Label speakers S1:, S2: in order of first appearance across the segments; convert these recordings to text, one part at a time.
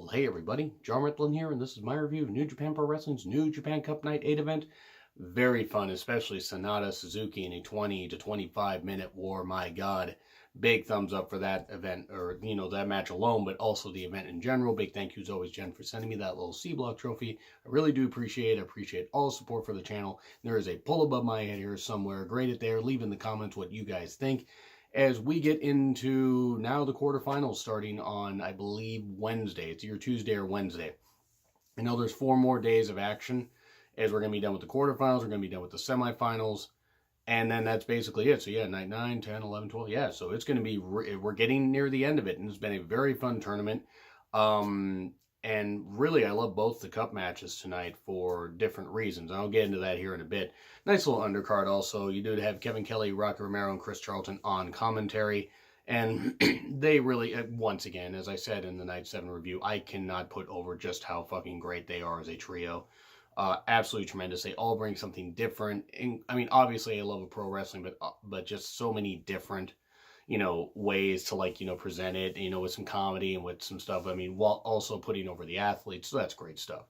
S1: Well, hey everybody, John Ritlin here, and this is my review of New Japan Pro Wrestling's New Japan Cup Night 8 event. Very fun, especially Sanada, Suzuki in a 20 to 25 minute war. My God, big thumbs up for that event, or, that match alone, but also the event in general. Big thank you as always, Jen, for sending me that little C-Block trophy. I really do appreciate it. I appreciate all the support for the channel. There is a poll above my head here somewhere. Grade it there. Leave in the comments what you guys think. As we get into now the quarterfinals starting on, I believe, Wednesday. It's either Tuesday or Wednesday. I know there's 4 more days of action as we're going to be done with the quarterfinals. We're going to be done with the semifinals. And then that's basically it. So, yeah, night 9, 10, 11, 12. Yeah, so it's going to be, we're getting near the end of it. And it's been a very fun tournament. And really, I love both the cup matches tonight for different reasons. I'll get into that here in a bit. Nice little undercard also. You do have Kevin Kelly, Rocky Romero, and Chris Charlton on commentary. And they really, once again, as I said in the Night 7 review, I cannot put over just how fucking great they are as a trio. Absolutely tremendous. They all bring something different. And, I mean, obviously I love a pro wrestling, but just so many different ways to present it, with some comedy and with some stuff. I mean, while also putting over the athletes. So that's great stuff.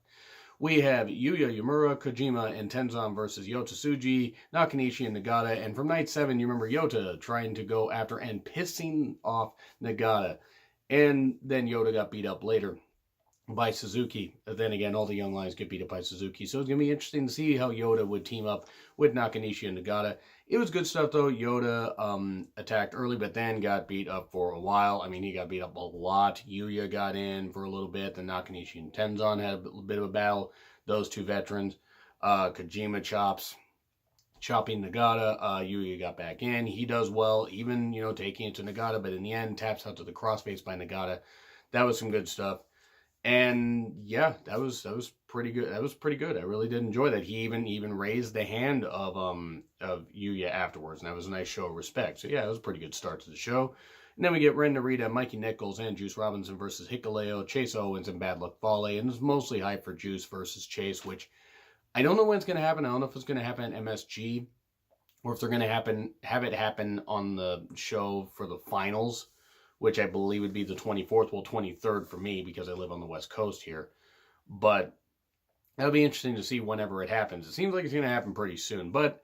S1: We have Yuya Uemura, Kojima, and Tenzan versus Yota Tsuji, Nakanishi, and Nagata. And from night 7, you remember Yota trying to go after and pissing off Nagata. And then Yota got beat up later by Suzuki. Then again, all the young lions get beat up by Suzuki. So it's going to be interesting to see how Yota would team up with Nakanishi and Nagata. It was good stuff, though. Yota attacked early, but then got beat up for a while. I mean, he got beat up a lot. Yuya got in for a little bit. Then Nakanishi and Tenzan had a bit of a battle. Those two veterans. Kojima chopping Nagata. Yuya got back in. He does well, even, taking it to Nagata. But in the end, taps out to the crossface by Nagata. That was some good stuff. And yeah, that was pretty good. That was pretty good. I really did enjoy that. He even raised the hand of Yuya afterwards, and that was a nice show of respect. So yeah, it was a pretty good start to the show. And then we get Ren Narita, Mikey Nichols, and Juice Robinson versus Hikuleo, Chase Owens, and Bad Luck Fale. And it's mostly hype for Juice versus Chase, which I don't know when it's going to happen. I don't know if it's going to happen at MSG or if they're going to have it happen on the show for the finals, which I believe would be the 24th, well, 23rd for me, because I live on the West Coast here. But that'll be interesting to see whenever it happens. It seems like it's going to happen pretty soon. But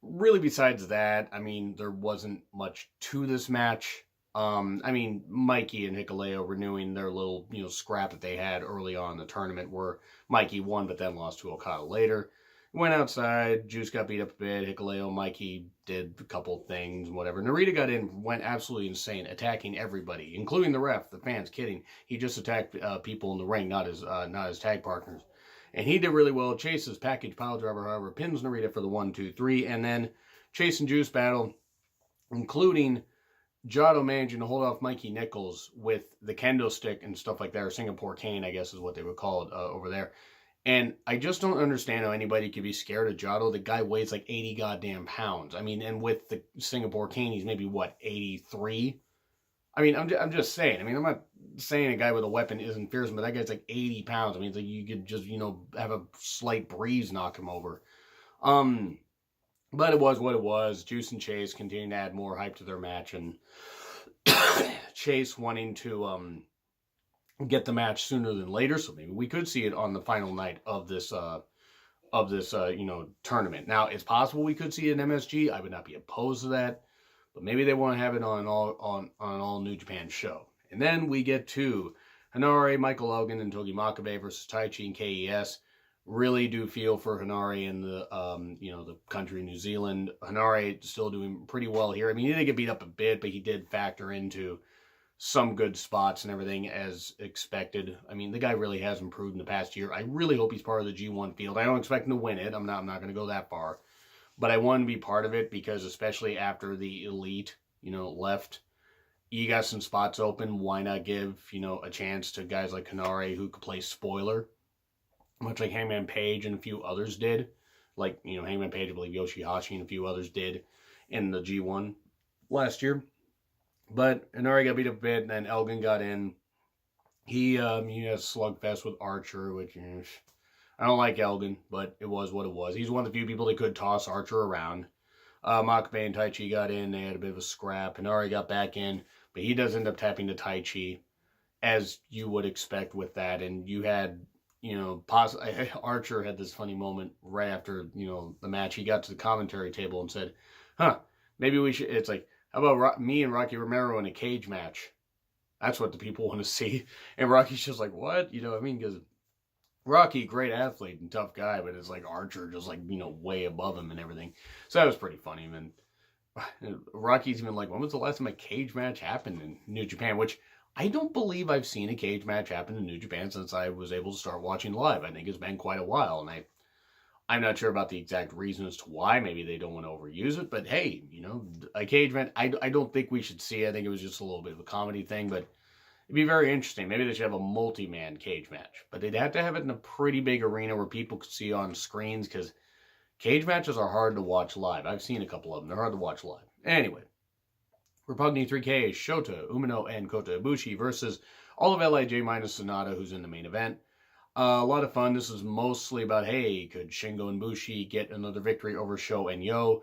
S1: really, besides that, I mean, there wasn't much to this match. I mean, Mikey and Hikuleo renewing their little, scrap that they had early on in the tournament, where Mikey won, but then lost to Okada later. Went outside, Juice got beat up a bit, Hikuleo, Mikey did a couple things, whatever. Narita got in, went absolutely insane, attacking everybody, including the ref, the fans. Kidding. He just attacked people in the ring, not his tag partners. And he did really well. Chase's package pile driver, however, pins Narita for the 1, 2, 3. And then Chase and Juice battle, including Jado managing to hold off Mikey Nichols with the kendo stick and stuff like that, or Singapore cane, I guess is what they would call it over there. And I just don't understand how anybody could be scared of Jado. The guy weighs like 80 goddamn pounds. I mean, and with the Singapore cane, he's maybe, 83? I mean, I'm just saying. I mean, I'm not saying a guy with a weapon isn't fearsome, but that guy's like 80 pounds. I mean, it's like you could just, have a slight breeze knock him over. But it was what it was. Juice and Chase continuing to add more hype to their match. And Chase wanting to get the match sooner than later, so maybe we could see it on the final night of this tournament. Now, it's possible we could see it in MSG. I would not be opposed to that, but maybe they want to have it on an all New Japan show. And then we get to Hanare, Michael Elgin, and Togi Makabe versus Taichi and KES. Really do feel for Hanare in the the country of New Zealand. Hanare still doing pretty well here. I mean, he did get beat up a bit, but he did factor into some good spots and everything as expected. I mean, the guy really has improved in the past year. I really hope he's part of the G1 field. I don't expect him to win it. I'm not going to go that far. But I want to be part of it because especially after the Elite, left, you got some spots open. Why not give, a chance to guys like Hanare who could play spoiler, much like Hangman Page and a few others did. Like, Hangman Page, I believe Yoshihashi and a few others did in the G1 last year. But Hanare got beat up a bit, and then Elgin got in. He has a slugfest with Archer, which I don't like Elgin, but it was what it was. He's one of the few people that could toss Archer around. Makabe and Taichi got in. They had a bit of a scrap. Hanare got back in, but he does end up tapping to Taichi. as you would expect with that. And you had, Archer had this funny moment right after, the match. He got to the commentary table and said, huh, maybe we should, it's like, how about me and Rocky Romero in a cage match? That's what the people want to see. And Rocky's just like, what? Because Rocky, great athlete and tough guy, but it's like Archer just like, way above him and everything. So that was pretty funny. And Rocky's even like, when was the last time a cage match happened in New Japan? Which I don't believe I've seen a cage match happen in New Japan since I was able to start watching live. I think it's been quite a while, and I'm not sure about the exact reason as to why. Maybe they don't want to overuse it, but hey, a cage match, I don't think we should see it. I think it was just a little bit of a comedy thing, but it'd be very interesting. Maybe they should have a multi-man cage match, but they'd have to have it in a pretty big arena where people could see on screens, because cage matches are hard to watch live. I've seen a couple of them. They're hard to watch live. Anyway, Roppongi 3K, Shota, Umino, and Kota Ibushi versus all of LIJ minus Sanada, who's in the main event. A lot of fun. This is mostly about, hey, could Shingo and Bushi get another victory over Sho and Yo?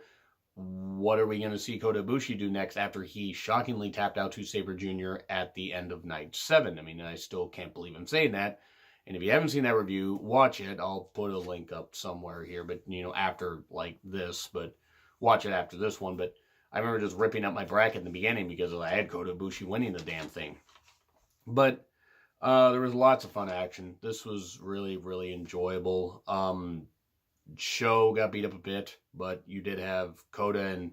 S1: What are we going to see Kota Ibushi do next after he shockingly tapped out to Sabre Jr. at the end of night 7? I still can't believe I'm saying that. And if you haven't seen that review, watch it. I'll put a link up somewhere here, but, after, like, this, but watch it after this one. But I remember just ripping up my bracket in the beginning because I had Kota Ibushi winning the damn thing. But there was lots of fun action. This was really, really enjoyable. Sho got beat up a bit, but you did have Kota and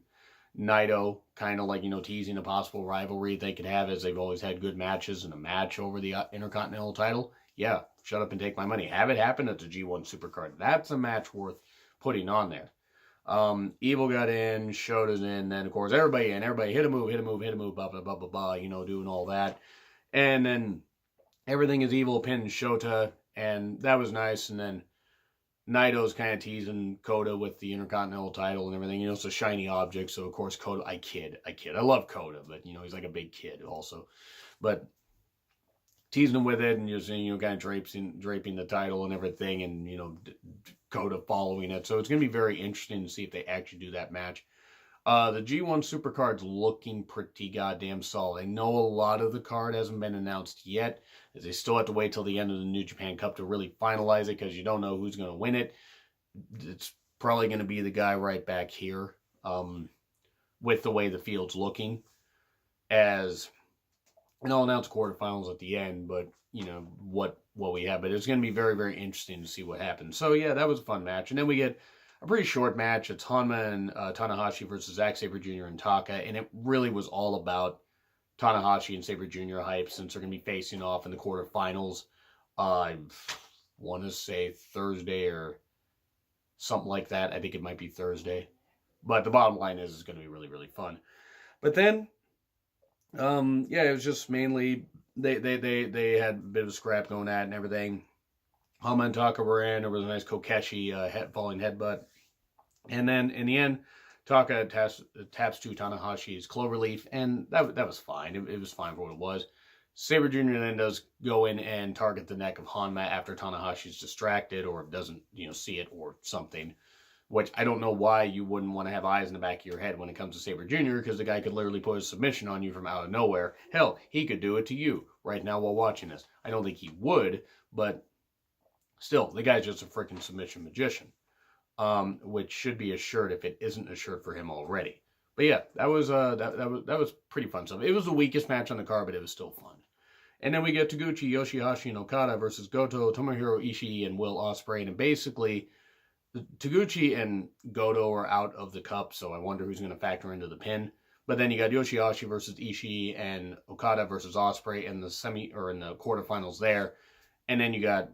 S1: Naito kind of like, teasing a possible rivalry they could have, as they've always had good matches, and a match over the Intercontinental title. Yeah, shut up and take my money. Have it happen at the G1 Supercard. That's a match worth putting on there. Evil got in, Shota's in, then of course everybody hit a move, blah, blah, blah, blah, blah, doing all that. And then everything is Evil pinned Shota, and that was nice. And then Naito's kind of teasing Kota with the Intercontinental title and everything. It's a shiny object, so of course Kota, I kid. I love Kota, but he's like a big kid also. But teasing him with it, and just, kind of draping the title and everything, and, Kota following it. So it's going to be very interesting to see if they actually do that match. The G1 Supercard's looking pretty goddamn solid. I know a lot of the card hasn't been announced yet, as they still have to wait till the end of the New Japan Cup to really finalize it, because you don't know who's going to win it. It's probably going to be the guy right back here, with the way the field's looking, and I'll announce quarterfinals at the end, but, what we have. But it's going to be very, very interesting to see what happens. So, yeah, that was a fun match. And then we get a pretty short match. It's Hanma and Tanahashi versus Zack Sabre Jr. and Taka, and it really was all about Tanahashi and Sabre Jr. hype, since they're going to be facing off in the quarterfinals. I want to say Thursday or something like that. I think it might be Thursday. But the bottom line is it's going to be really, really fun. But then, it was just mainly they had a bit of a scrap going at and everything. Hanma and Taka were in. There was a nice Kokeshi falling headbutt. And then in the end, Taka taps to Tanahashi's Cloverleaf, and that was fine. It was fine for what it was. Sabre Jr. then does go in and target the neck of Hanma after Tanahashi's distracted, or doesn't, see it or something. Which I don't know why you wouldn't want to have eyes in the back of your head when it comes to Sabre Jr., because the guy could literally put a submission on you from out of nowhere. Hell, he could do it to you right now while watching this. I don't think he would, but still, the guy's just a freaking submission magician. Which should be a shirt if it isn't a shirt for him already. But yeah, that was pretty fun stuff. It was the weakest match on the card, but it was still fun. And then we get Taguchi, Yoshihashi, and Okada versus Goto, Tomohiro Ishii, and Will Ospreay. And basically, Taguchi and Goto are out of the cup, so I wonder who's going to factor into the pin. But then you got Yoshihashi versus Ishii and Okada versus Ospreay in the in the quarterfinals there. And then you got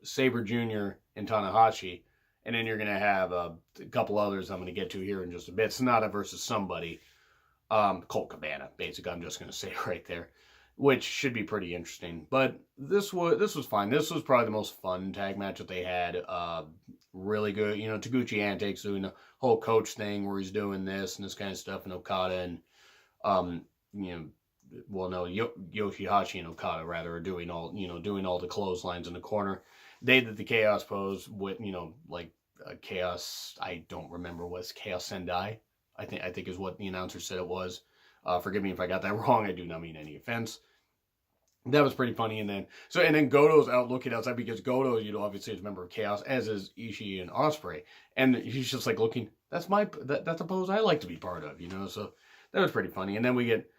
S1: Sabre Jr. and Tanahashi. And then you're going to have a couple others I'm going to get to here in just a bit. Sanada versus somebody. Colt Cabana, basically. I'm just going to say right there. Which should be pretty interesting. But this was fine. This was probably the most fun tag match that they had. Really good. Taguchi antics, doing the whole coach thing where he's doing this and this kind of stuff. And Okada and, Yoshihashi and Okada, rather, are doing all the clotheslines in the corner. They did the Chaos pose with, Chaos, I don't remember what's Chaos Sendai, I think is what the announcer said it was. Forgive me if I got that wrong. I do not mean any offense. That was pretty funny. And then Goto's out looking outside because Goto, obviously is a member of Chaos, as is Ishii and Ospreay. And he's just like looking, that's a pose I like to be part of, so that was pretty funny. And then we get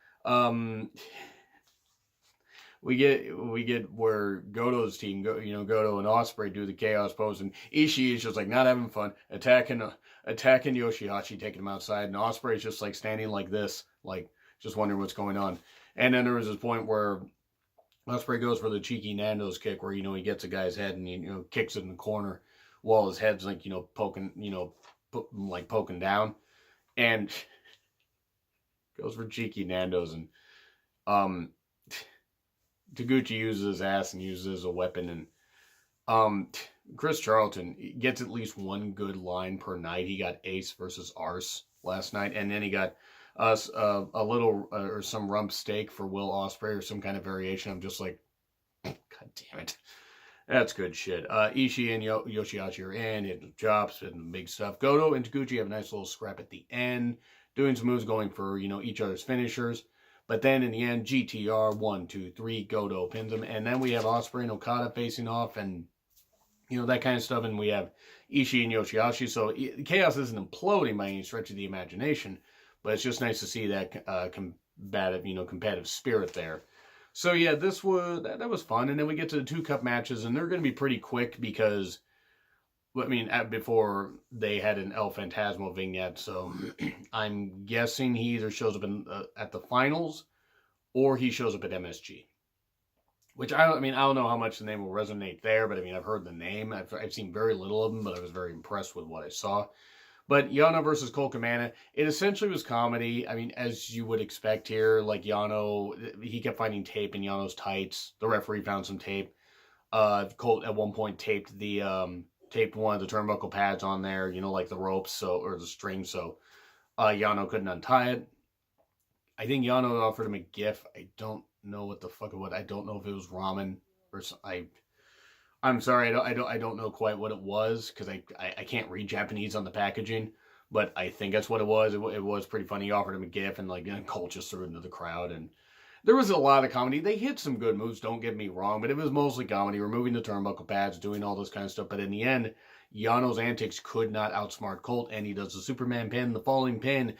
S1: where Goto's team, Goto and Ospreay do the Chaos pose, and Ishii is just like not having fun, attacking Yoshihashi, taking him outside, and Ospreay's just like standing like this, like just wondering what's going on. And then there was this point where Ospreay goes for the cheeky Nando's kick, where he gets a guy's head and kicks it in the corner while his head's like poking, poking down, and goes for cheeky Nando's, and Taguchi uses his ass and uses it as a weapon, and Chris Charlton gets at least one good line per night. He got Ace versus Arse last night, and then he got us a little or some rump steak for Will Ospreay or some kind of variation. I'm just like, God damn it, that's good shit. Ishii and Yoshihashi are in, hitting chops and big stuff. Goto and Taguchi have a nice little scrap at the end, doing some moves, going for each other's finishers. But then in the end, GTR 1, 2, 3, Goto pins him, and then we have Ospreay and Okada facing off, and that kind of stuff. And we have Ishii and Yoshihashi. So Chaos isn't imploding by any stretch of the imagination, but it's just nice to see that competitive spirit there. So yeah, that was fun. And then we get to the 2-cup matches, and they're going to be pretty quick because, before they had an El Phantasmo vignette, so I'm guessing he either shows up at the finals or he shows up at MSG. Which I don't know how much the name will resonate there, but I've heard the name. I've seen very little of him, but I was very impressed with what I saw. But Yano versus Colt Cabana, it essentially was comedy. As you would expect here, like Yano, he kept finding tape in Yano's tights. The referee found some tape. Colt at one point taped one of the turnbuckle pads on there, like the ropes, or the string, so Yano couldn't untie it. I think Yano offered him a gift. I don't know what the fuck it was. I don't know if it was ramen or I'm sorry, I don't know quite what it was, because I can't read Japanese on the packaging, but I think that's what it was. It was pretty funny. He offered him a gift, and Colt just threw it into the crowd, and there was a lot of comedy. They hit some good moves, don't get me wrong, but it was mostly comedy, removing the turnbuckle pads, doing all this kind of stuff. But in the end, Yano's antics could not outsmart Colt, and he does the Superman pin, the falling pin,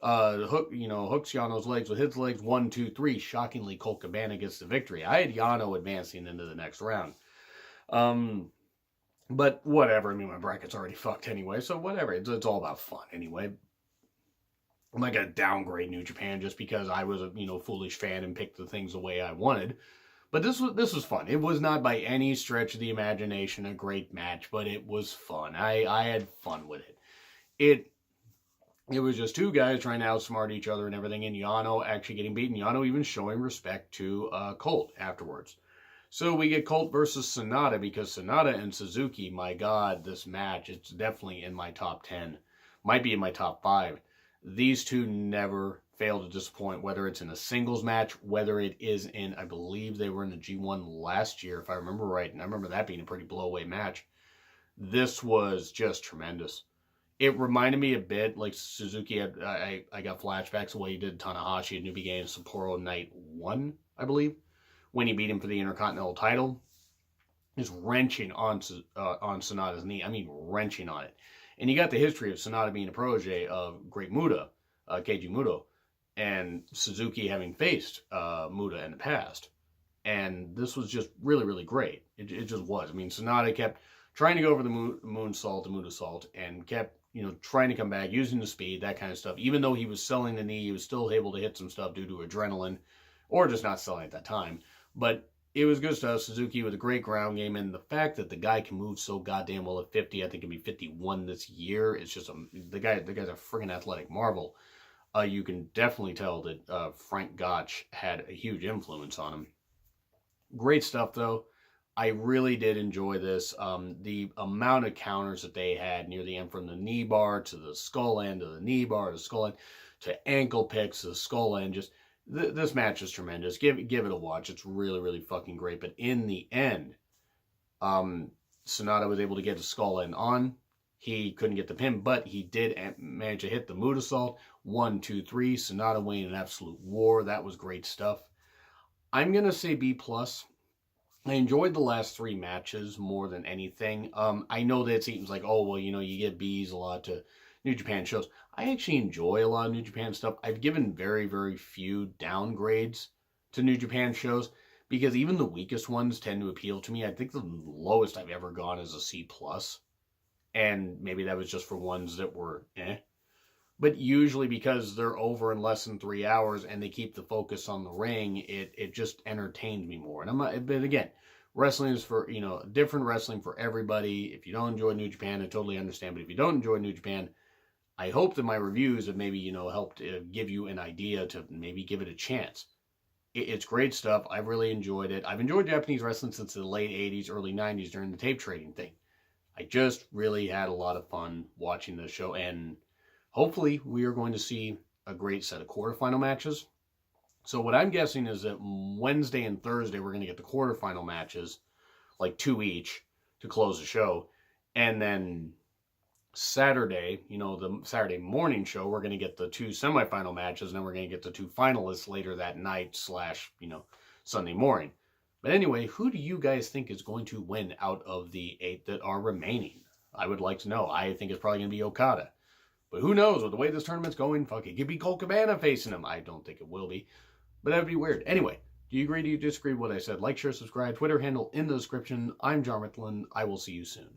S1: hooks Yano's legs with his legs, 1, 2, 3. Shockingly, Colt Cabana gets the victory. I had Yano advancing into the next round. But whatever. My bracket's already fucked anyway, so whatever. It's all about fun anyway. I'm not gonna downgrade New Japan just because I was a foolish fan and picked the things the way I wanted. But this was fun. It was not by any stretch of the imagination a great match, but it was fun. I had fun with it. It was just two guys trying to outsmart each other and everything, and Yano actually getting beaten. Yano even showing respect to Colt afterwards. So we get Colt versus Sanada, because Sanada and Suzuki, my God, this match, it's definitely in my top 10. Might be in my top 5. These two never fail to disappoint, whether it's in a singles match, whether it is in, I believe they were in the G1 last year, if I remember right, and I remember that being a pretty blow-away match. This was just tremendous. It reminded me a bit like Suzuki had, I got flashbacks of what he did Tanahashi at New Beginning Sapporo Night 1, I believe, when he beat him for the Intercontinental title. Just wrenching on Sanada's knee. Wrenching on it. And you got the history of Sanada being a protege of Great Muta, Keiji Muto, and Suzuki having faced Muta in the past. And this was just really, really great. It just was. Sanada kept trying to go over the moonsault, the Muta-sault, and kept, trying to come back, using the speed, that kind of stuff. Even though he was selling the knee, he was still able to hit some stuff due to adrenaline, or just not selling at that time. But it was good stuff. Suzuki with a great ground game, and the fact that the guy can move so goddamn well at 50, I think he'll be 51 this year. It's just the guy's a freaking athletic marvel. You can definitely tell that Frank Gotch had a huge influence on him. Great stuff, though. I really did enjoy this. The amount of counters that they had near the end, from the knee bar to the skull end, to the knee bar to the skull end, to ankle picks to the skull end, just this match is tremendous. Give it a watch. It's really, really fucking great. But in the end, Sanada was able to get the skull end on. He couldn't get the pin, but he did manage to hit the Muta-sault. 1, 2, 3. Sanada winning an absolute war. That was great stuff. I'm going to say B+. I enjoyed the last 3 matches more than anything. I know that it seems like, oh, well, you get Bs a lot to New Japan shows. I actually enjoy a lot of New Japan stuff. I've given very, very few downgrades to New Japan shows because even the weakest ones tend to appeal to me. I think the lowest I've ever gone is a C+. And maybe that was just for ones that were But usually because they're over in less than 3 hours and they keep the focus on the ring, it just entertains me more. And I'm not, but again, wrestling is for, different wrestling for everybody. If you don't enjoy New Japan, I totally understand. But if you don't enjoy New Japan, I hope that my reviews have maybe, helped give you an idea to maybe give it a chance. It's great stuff. I've really enjoyed it. I've enjoyed Japanese wrestling since the late 80s, early 90s during the tape trading thing. I just really had a lot of fun watching the show, and hopefully we are going to see a great set of quarterfinal matches. So what I'm guessing is that Wednesday and Thursday we're going to get the quarterfinal matches, like 2 each, to close the show. And then Saturday, the Saturday morning show, we're going to get the 2 semifinal matches, and then we're going to get the 2 finalists later that night / Sunday morning. But anyway, who do you guys think is going to win out of the 8 that are remaining? I would like to know. I think it's probably going to be Okada. But who knows? With the way this tournament's going, fuck it. Could be Colt Cabana facing him. I don't think it will be. But that would be weird. Anyway, do you agree? Do you disagree with what I said? Like, share, subscribe. Twitter handle in the description. I'm John Ritlin. I will see you soon.